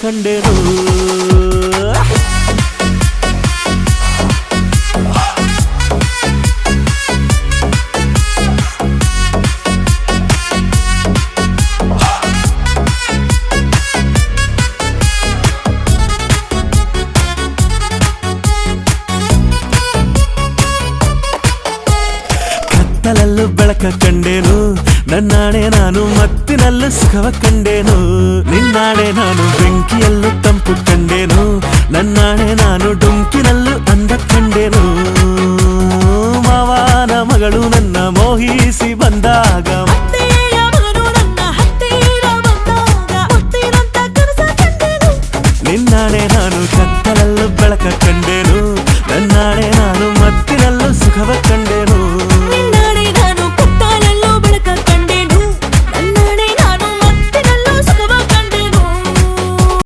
ಕಂಡೆನು ಕತ್ತಲಲ್ಲೂ ಬೆಳಕ ಕಂಡೇನು ನನ್ನಾಣೆ ನಾನು ಮತ್ತಿನಲ್ಲೂ ಸುಖವ ಕಂಡೇನು ನಿನ್ನಾಣೆ ನಾನು ಬೆಂಕಿಯಲ್ಲೂ ತಂಪು ಕಂಡೇನು ನನ್ನಾಣೆ ನಾನು ಡುಂಕಿನಲ್ಲೂ ಅಂದ ಕಂಡೇನು ಮಾವನ ಮಗಳು ನನ್ನ ಮೋಹಿಸಿ ಬಂದಾಗ ನಿನ್ನಾಣೆ ನಾನು ಕತ್ತಲಲ್ಲೂ ಬೆಳಕ ಕಂಡೇನು ನನ್ನಾಣೆ ನಾನು ಮತ್ತಿನಲ್ಲೂ ಸುಖವ ಕಂಡೆ